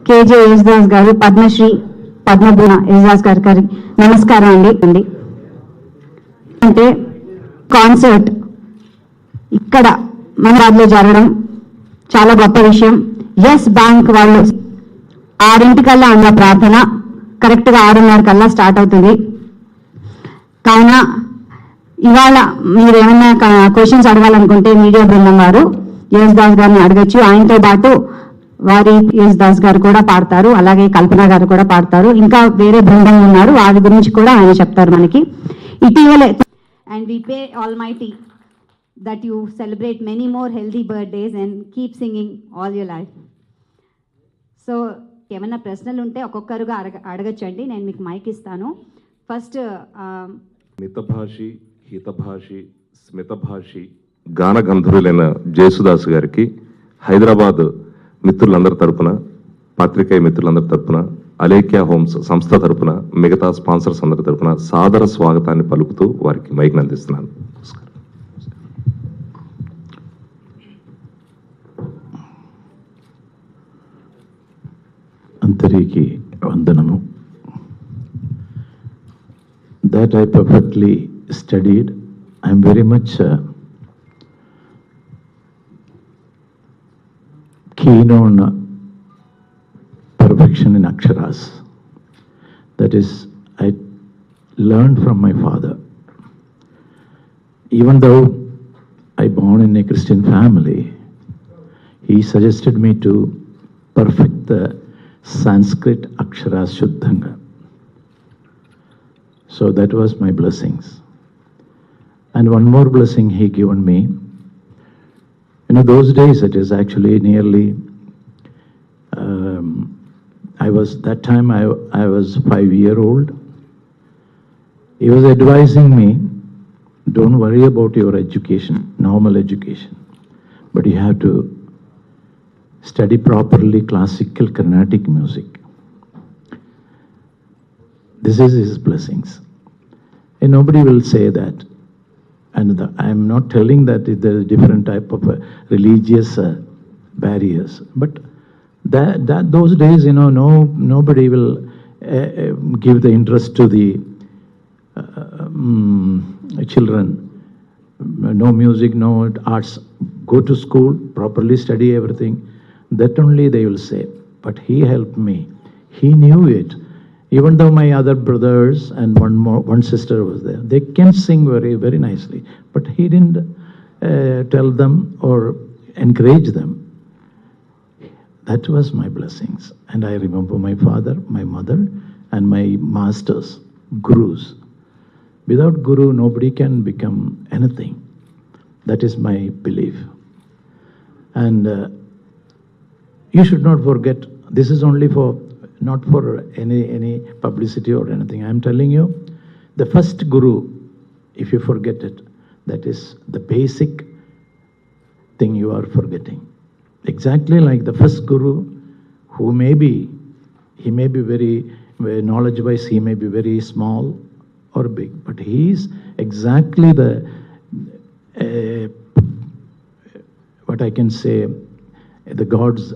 KJ Yesudas గారు, పద్మశ్రీ పద్మభూషణ యేసుదాస్ గారికి నమస్కారం అండి. అంటే కాన్సర్ట్ ఇక్కడ మన రాజ్యంలో జరగడం చాలా గొప్ప విషయం. ఎస్ బ్యాంక్ వాళ్ళు 6:00 అన్న ప్రార్థన కరెక్ట్గా 6:30 స్టార్ట్ అవుతుంది. కావున ఇవాళ మీరు ఏమైనా క్వశ్చన్స్ అడగాలనుకుంటే మీడియా బృందం వారు యేసుదాస్ గారిని అడగచ్చు. ఆయనతో పాటు వారి యేసుదాస్ గారు కూడా పాడతారు, అలాగే కల్పన గారు కూడా పాడతారు. ఇంకా వేరే బృందం ఉన్నారు, వారి గురించి కూడా ఆయన చెప్తారు మనకి. ఇటీవలే and we pray almighty that you celebrate many more healthy birthdays and keep singing all your life. So ఏమైనా ప్రశ్నలు ఉంటే ఒక్కొక్కరుగా అడగచ్చండి. నేను మీకు మైక్ ఇస్తాను. ఫస్ట్ మితభాషి, హితభాషి, స్మితభాషి గానగంధర్వులైన జేసుదాస్ గారికి హైదరాబాద్ మిత్రులందరి తరపున, పాత్రికేయ మిత్రులందరి తరపున, అలేఖ్య హోమ్స్ సంస్థ తరపున, మిగతా స్పాన్సర్స్ అందరి తరపున సాదర స్వాగతాన్ని పలుకుతూ వారికి మైక్ అందిస్తున్నాను. అందరికీ వందనము. That I perfectly studied. I am very much keen on perfection in aksharas. That is, I learned from my father. Even though I born in a Christian family, he suggested me to perfect the Sanskrit aksharas shuddhanga. So that was my blessings. And one more blessing he given me. You know, those days it is actually nearly, that time I was 5-year-old. He was advising me, don't worry about your education, normal education, but you have to study properly classical Carnatic music. This is his blessings. And nobody will say that. And I am not telling that there is different type of religious barriers. But that those days, you know, nobody will give the interest to the children. No music, no arts. Go to school, properly study everything. That only they will say. But he helped me. He knew it. Even though my other brothers and one sister was there, they can sing very, very nicely. But he didn't tell them or encourage them. That was my blessings. And I remember my father, my mother, and my masters, gurus. Without guru, nobody can become anything. That is my belief. And you should not forget, this is only for, not for any publicity or anything. I am telling you, the first guru, if you forget it, that is the basic thing you are forgetting. Exactly like the first guru, who he may be very knowledge-wise, he may be very small or big, but he is exactly the, what I can say, the God's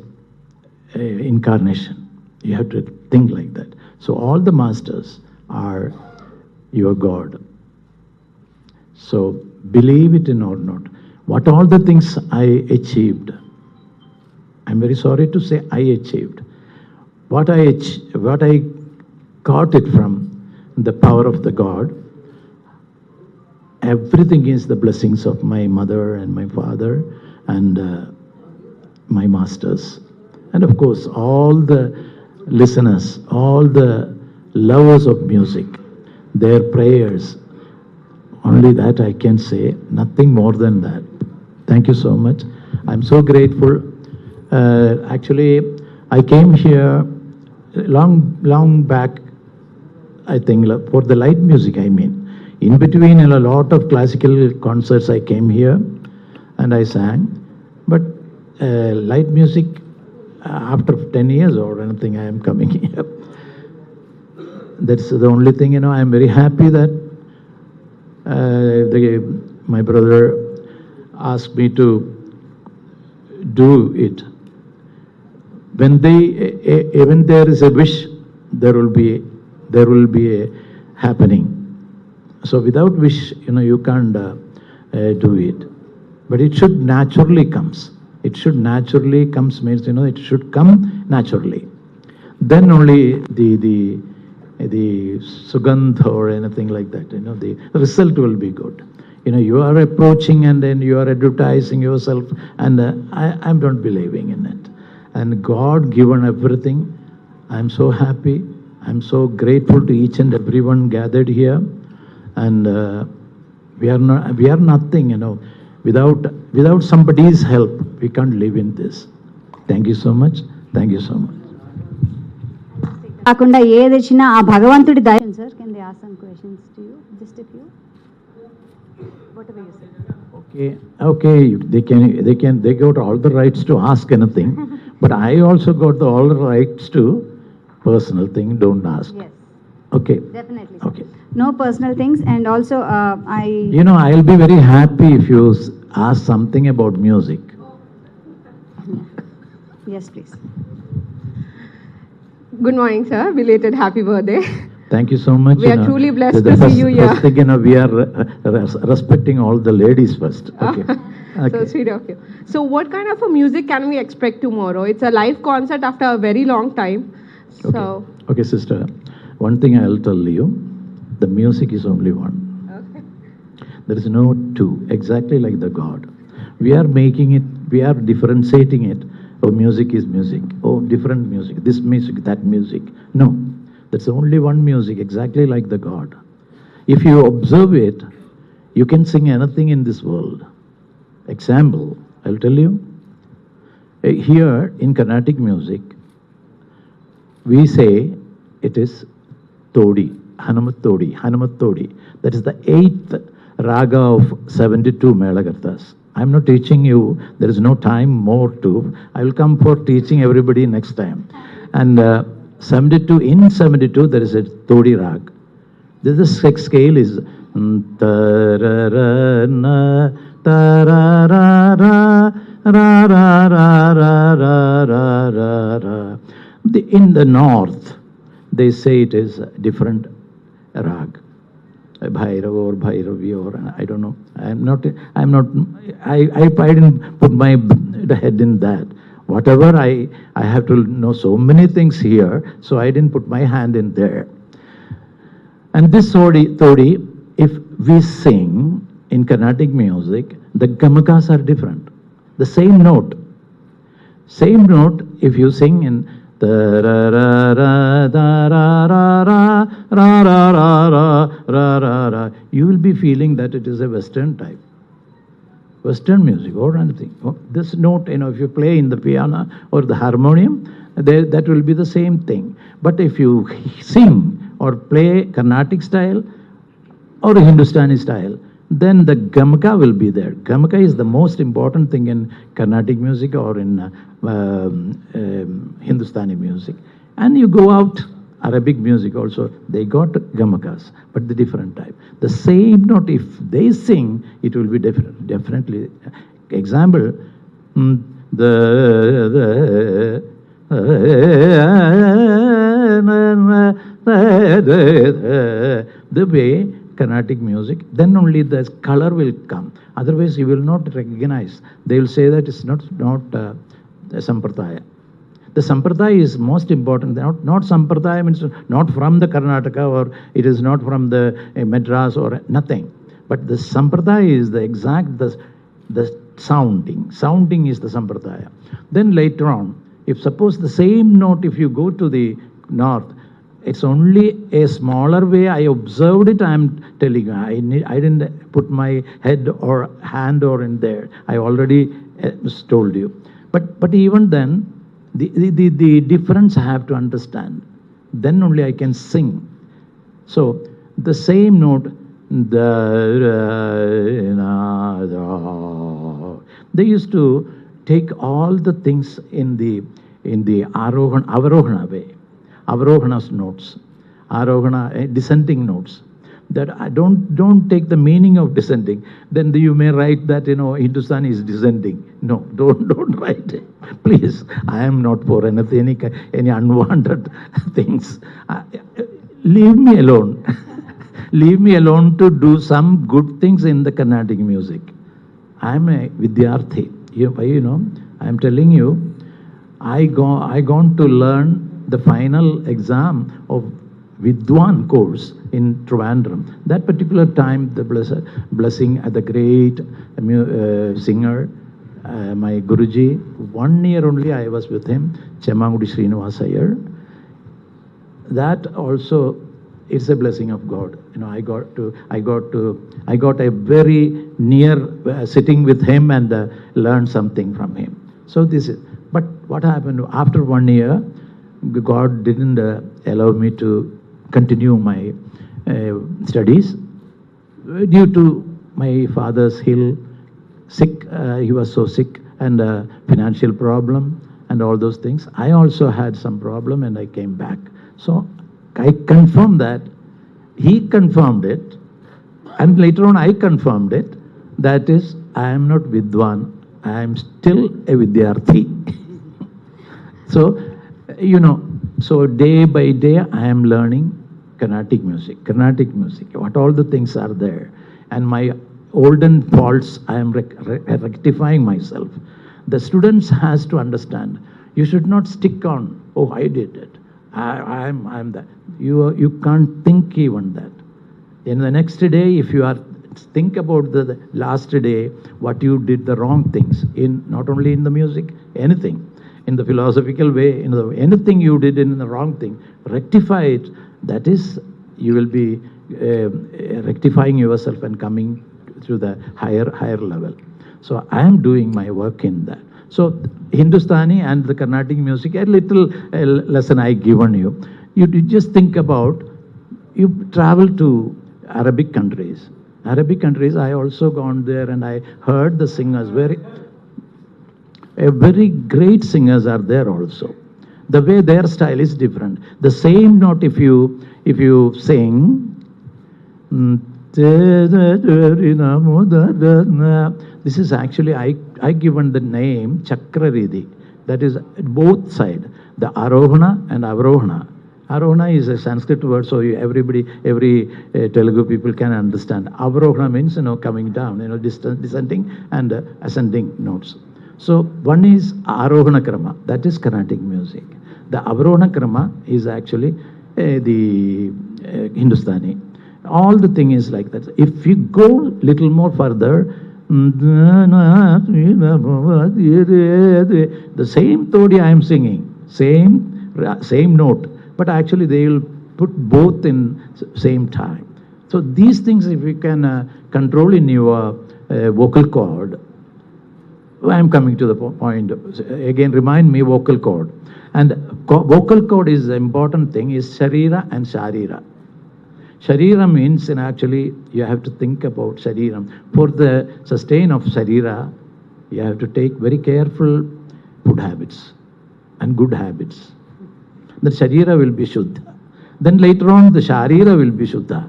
incarnation. You have to think like that. So all the masters are your God. So believe it or not, what all the things I achieved, I'm very sorry to say I achieved. What I got it from the power of the God. Everything is the blessings of my mother and my father and my masters. And of course, all the listeners, all the lovers of music, their prayers, only that I can say, nothing more than that. Thank you so much. I'm so grateful. Actually, I came here long back, I think, for the light music, I mean. In between a lot of classical concerts, I came here and I sang. But light music, after 10 years or anything, I am coming here. That's the only thing, you know, I am very happy that my brother asked me to do it. when when there is a wish, there will be a happening. So without wish, you can't do it. But it should naturally comes. It should naturally comes means, it should come naturally. Then only the sugandh or anything like that, the result will be good. You are approaching and then you are advertising yourself, and I'm not believing in it. And God given everything. I'm so happy. I'm so grateful to each and everyone gathered here. And we are nothing, Without somebody's help, we can't live in this. Thank you so much. Thank you so much. కాకుండా ఏది వచ్చినా ఆ భగవంతుడి దయ. Sir can they ask some questions to you just a few whatever you say. Okay, they got all the rights to ask anything, but I also got all the rights to personal thing, don't ask. Yes. Okay. Definitely. Okay. No personal things, and also I'll be very happy if you ask something about music. Yes, please. Good morning, sir. Belated happy birthday. Thank you so much. We are truly blessed the to see you here. First thing, we are respecting all the ladies first. Okay. So sweet of you. So what kind of a music can we expect tomorrow? It's a live concert after a very long time. So Okay, sister. One thing I'll tell you, the music is only one. okay. There is no two, exactly like the God. We are making it, we are differentiating it. Oh, music is music. Oh, different music. This music, that music. No, that's only one music, exactly like the God. If you observe it, you can sing anything in this world. Example, I'll tell you. Here in Carnatic music, we say it is Todi, Hanumat Todi. That is the 8th raga of 72 Melagarthas. I'm not teaching you, there is no time more to. I will come for teaching everybody next time. And 72, in 72, there is a Todi rag. This is scale is ta-ra-ra-na, ta-ra-ra-ra, ra-ra-ra-ra-ra-ra-ra. In the north, they say it is a different rag. Bhairav or Bhairavi or I don't know. I didn't put my head in that. Whatever I have to know so many things here, so I didn't put my hand in there. And this Todi, if we sing in Carnatic music, the gamakas are different. The same note, if you sing in you will be feeling that it is a Western type. Western music or anything. This note, if you play in the piano or the harmonium, that will be the same thing. But if you sing or play Carnatic style or Hindustani style, then the gamaka will be there. Gamaka is the most important thing in Carnatic music or in Hindustani music. And you go out, Arabic music also, they got gamakas, but the different type. The same note, if they sing, it will be different, definitely. Example, the way Carnatic music, then only the color will come. Otherwise, you will not recognize. They will say that it's not Sampradaya. The Sampradaya is most important. Not Sampradaya means not from the Karnataka or it is not from the Madras or nothing. But the Sampradaya is the exact, the sounding. Sounding is the Sampradaya. Then later on, if suppose the same note, if you go to the north, it's only a smaller way. I observed it. I'm telling you, I didn't put my head or hand or in there. I already told you. But even then, the difference I have to understand. Then only I can sing. So the same note, they used to take all the things in the Avarohana way. Avarohana's notes, Arohana, descending notes. that I don't take the meaning of descending. Then you may write that, Hindustan is descending. No, don't write it. Please, I am not for anything, any unwanted things. Leave me alone. Leave me alone to do some good things in the Carnatic music. I am a Vidyarthi. I am telling you, I gone to learn the final exam of Vidwan course in Trivandrum. That particular time, the blessing at the great singer, my Guruji, 1 year only I was with him, Chemmangudi Srinivas Iyer. That also, it's a blessing of God. I got a very near sitting with him and learned something from him. So but what happened after 1 year, God didn't allow me to continue my studies due to my father's sick. He was so sick, and financial problem and all those things. I also had some problem and I came back. So I confirmed that. He confirmed it, and later on I confirmed it. That is, I am not Vidwan, I am still a Vidyarthi. So, so day by day I am learning Carnatic music, what all the things are there. And my olden faults, I am rectifying myself. The students has to understand, you should not stick on, oh, I did it, I'm that. You can't think even that. In the next day, if you are think about the last day, what you did the wrong things, in not only in the music, anything, in the philosophical way, anything you did in the wrong thing, rectify it. That is, you will be rectifying yourself and coming to the higher level. So I am doing my work in that. So Hindustani and the Carnatic music, a little lesson I given you. You just think about, you travel to Arabic countries. I also gone there and I heard the singers, very great singers are there also. The way their style is different. The same note, if you sing, this is actually, I given the name Chakraridhi. That is both side, the Arohana and Avrohana. Arohana is a Sanskrit word, so every Telugu people can understand. Avrohana means, coming down, descending and ascending notes. So one is Arohana Krama, that is Carnatic music. The Avrohana Krama is actually the Hindustani. All the thing is like that. If you go little more further, the same Todi I am singing, same note, but actually they will put both in same time. So these things, if you can control in your vocal cord, I am coming to the point. Again, remind me vocal cord. And vocal cord is the important thing, is Sharira and Sharira. Sharira means, and actually you have to think about Shariram. For the sustain of Sharira, you have to take very careful food habits and good habits. The Sharira will be Shuddha. Then later on the Sharira will be Shuddha.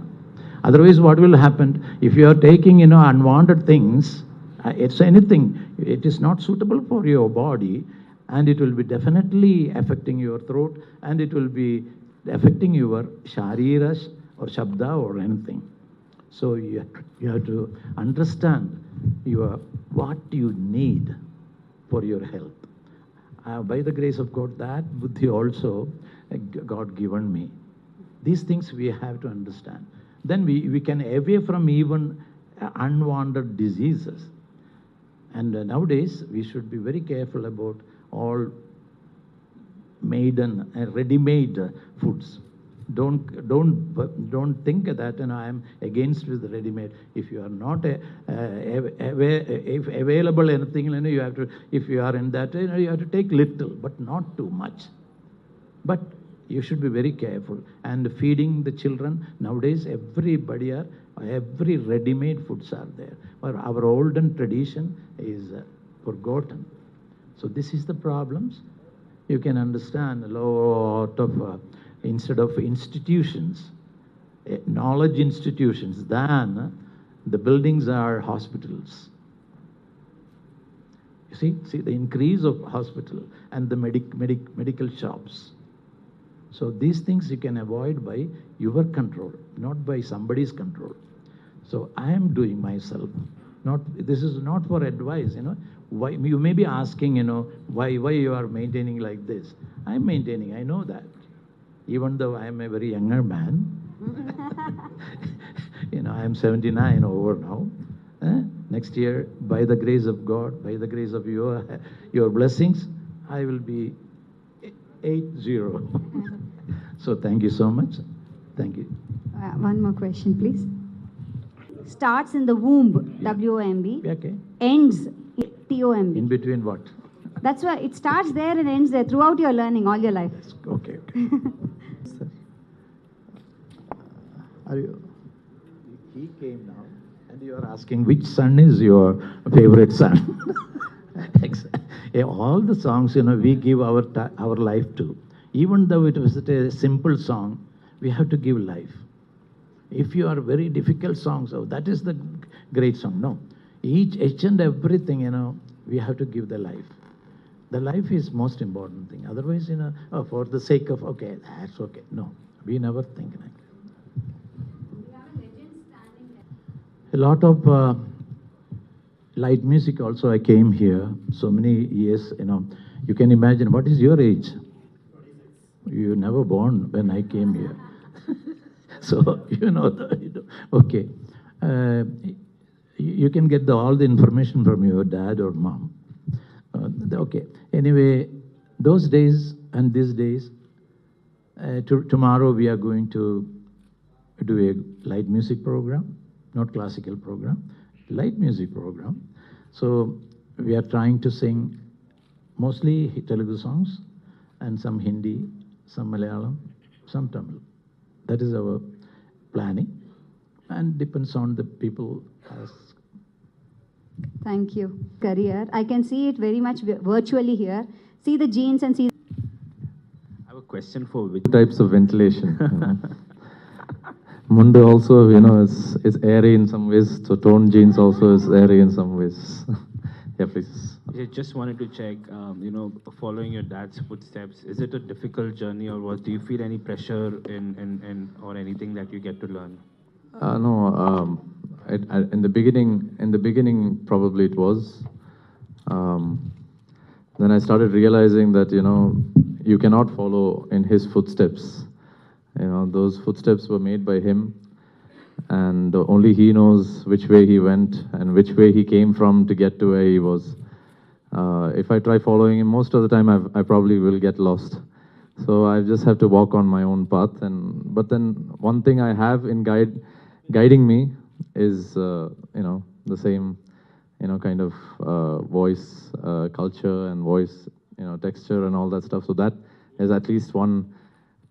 Otherwise what will happen, if you are taking unwanted things, it's anything, it is not suitable for your body, and it will be definitely affecting your throat, and it will be affecting your Sharira or Shabda or anything. So you have to understand what you need for your health. By the grace of God, that buddhi also God given me. These things we have to understand. Then we can away from even unwanted diseases. And nowadays, we should be very careful about all ready-made foods. Don't think that I am against with ready-made. If you are not if available anything, you have to. If you are in that, you have to take little, but not too much. But you should be very careful. And feeding the children nowadays, every ready-made foods are there. Our olden tradition is forgotten. So this is the problems. You can understand a lot of instead of institutions, knowledge institutions than the buildings are hospitals. You see the increase of hospital and the medical shops. So these things you can avoid by your control, not by somebody's control. So I am doing myself. This is not for advice, Why you may be asking, why you are maintaining like this. I'm maintaining, I know that. Even though I am a very younger man, I am 79 over now. Next year, by the grace of God, by the grace of your blessings, I will be 80. So thank you so much. Thank you. One more question, please. Starts in the womb, WOMB, Okay. ends TOMB. In between what? That's why it starts there and ends there throughout your learning, all your life. Okay. He came now, and you are asking which son is your favorite son. All the songs, we give our life to. Even though it was a simple song, we have to give life. If you are very difficult songs, that is the great song. No, each and everything, we have to give the life. The life is most important thing. Otherwise, for the sake of, okay, that's okay. No, we never think like that. A lot of light music also, I came here so many years, You can imagine, what is your age? You were never born when I came here. So, okay. You can get all the information from your dad or mom. Okay. Anyway, those days and these days, tomorrow we are going to do a light music program, not classical program, light music program. So we are trying to sing mostly Telugu songs and some Hindi, some Malayalam, some Tamil. That is our planning, and depends on the people ask. Thank you. Career. I can see it very much virtually here. See the genes and see. I have a question for which types of ventilation. Mundu also, is airy in some ways. So tone jeans also is airy in some ways. Yeah, please. I just wanted to check, following your dad's footsteps, is it a difficult journey, or do you feel any pressure in or anything that you get to learn? No, in the beginning, probably it was. Then I started realizing that, you cannot follow in his footsteps. Those footsteps were made by him, and only he knows which way he went and which way he came from to get to where he was. If I try following him, most of the time I probably will get lost. So I just have to walk on my own path. But then one thing I have in guiding me is, the same, kind of voice, culture and voice, texture and all that stuff. So that is at least one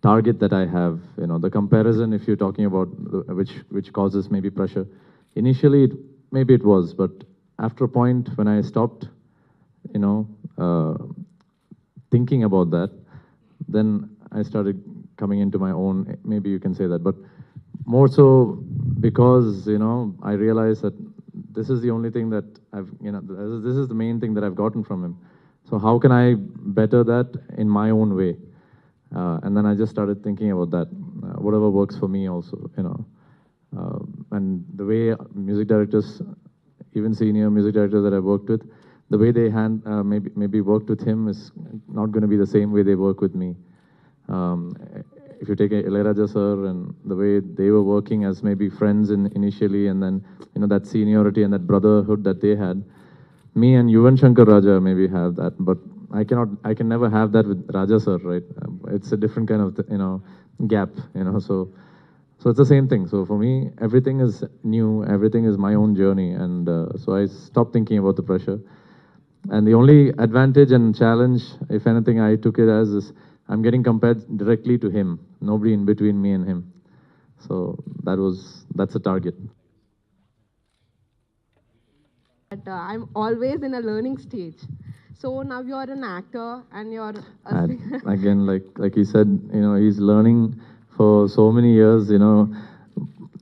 target that I have. The comparison, if you're talking about which causes maybe pressure. Initially, maybe it was, but after a point when I stopped, thinking about that, then I started coming into my own, maybe you can say that, but more so because, I realized that this is the only thing that this is the main thing that I've gotten from him. So how can I better that in my own way? And then I just started thinking about that, whatever works for me also, and the way music directors, even senior music directors that I've worked with, the way they maybe worked with him is not going to be the same way they work with me. If you take Ilayaraja sir and the way they were working as maybe friends initially, and then that seniority and that brotherhood that they had, me and Yuvan Shankar Raja maybe have that, but I can never have that with Raja sir, right? It's a different kind of gap, so it's the same thing. So for me, everything is new, everything is my own journey, and so I stopped thinking about the pressure. And the only advantage and challenge, if anything, I took it as is I'm getting compared directly to him, nobody in between me and him. So that's a target. But I'm always in a learning stage. So now you're an actor and you're a And again, like he said, he's learning for so many years,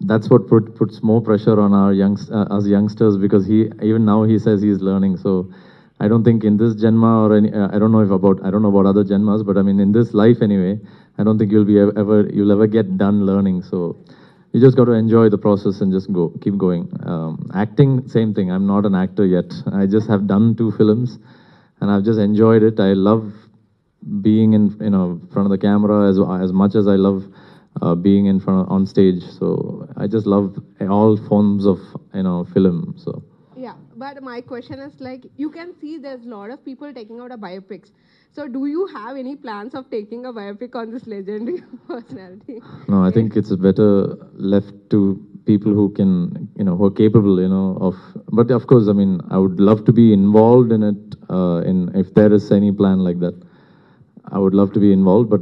that's what puts more pressure on our us youngsters, because even now he says he's learning. So I don't think in this Janma or any, I don't know about other Janmas, but I mean in this life anyway, I don't think you'll ever get done learning. So you just got to enjoy the process and just keep going. Acting, same thing. I'm not an actor yet. I just have done 2 films, and I've just enjoyed it. I love being in front of the camera as much as I love being on stage. So I just love all forms of film. So Yeah, but my question is like, you can see there's a lot of people taking out a biopics. So do you have any plans of taking a biopic on this legendary personality? no, I think it's better left to people who can who are capable of. But of course, I mean, I would love to be involved in it. If there is any plan like that, I would love to be involved, but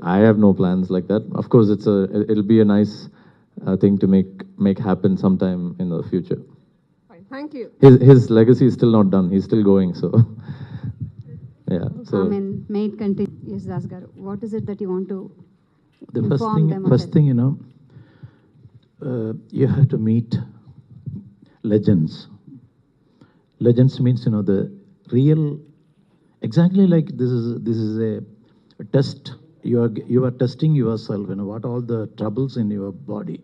I have no plans like that. Of course, it'll be a nice thing to make happen sometime in the future. Fine, thank you. His legacy is still not done. He's still going. So yeah. So may it continue. Yes, Das garu. What is it that you want to The inform them of first it? thing, you have to meet legends. Legends means, the real, exactly like this is a test. You are testing yourself, what all the troubles in your body.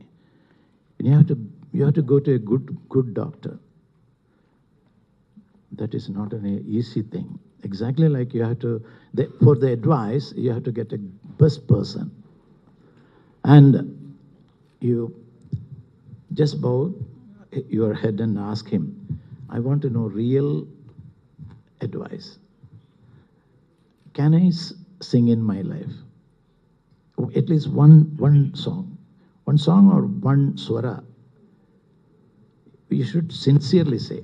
And you have to go to a good doctor. That is not an easy thing. Exactly like you have to, for the advice, you have to get a best person. And you just bow your head and ask him, I want to know real advice. Can I sing in my life? At least one song. One song or one swara. You should sincerely say.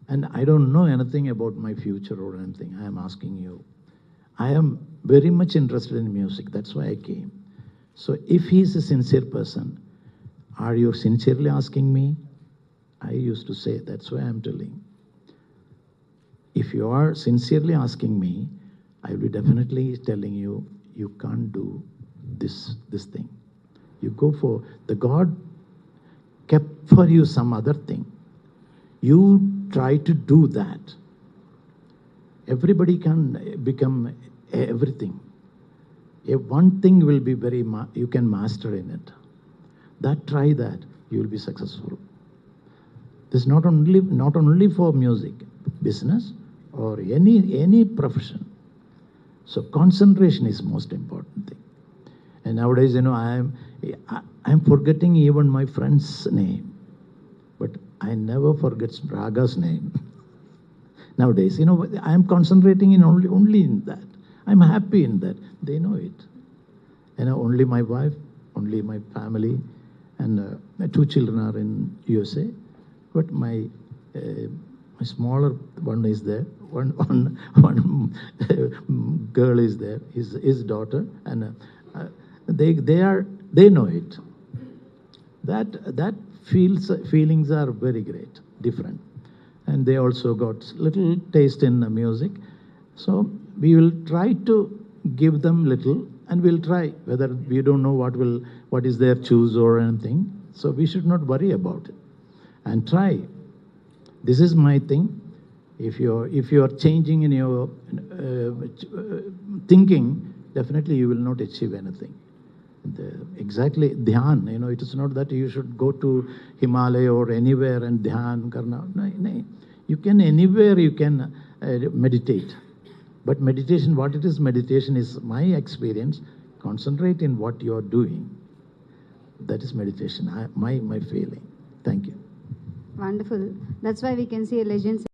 And I don't know anything about my future or anything. I am asking you. I am very much interested in music. That's why I came. So if he's a sincere person, are you sincerely asking me? I used to say, that's why I'm telling. If you are sincerely asking me, I will be definitely telling you, you can't do this thing. You go for, the God kept for you some other thing. You try to do that. Everybody can become everything. One thing will be you can master in it. Try that, you will be successful. This is not only for music, business, or any profession. So concentration is most important thing. And nowadays, I'm forgetting even my friend's name, but I never forget Raga's name. Nowadays, I'm concentrating in only in that. I'm happy in that. They know it. Only my wife, only my family, and my 2 children are in USA. But my smaller one is there. One girl is there. His daughter, and they know it. That feelings are very great, different, and they also got little taste in music. So we will try to give them little, and we'll try. Whether we don't know what is their choose or anything, so we should not worry about it, and try. This is my thing. If you are changing in your thinking, definitely you will not achieve anything. Exactly, dhyan. It is not that you should go to Himalaya or anywhere and dhyan karna. No. You can anywhere you can meditate. But meditation, what it is, meditation is my experience. Concentrate in what you are doing. That is meditation. My feeling. Thank you. Wonderful. That's why we can see a legend.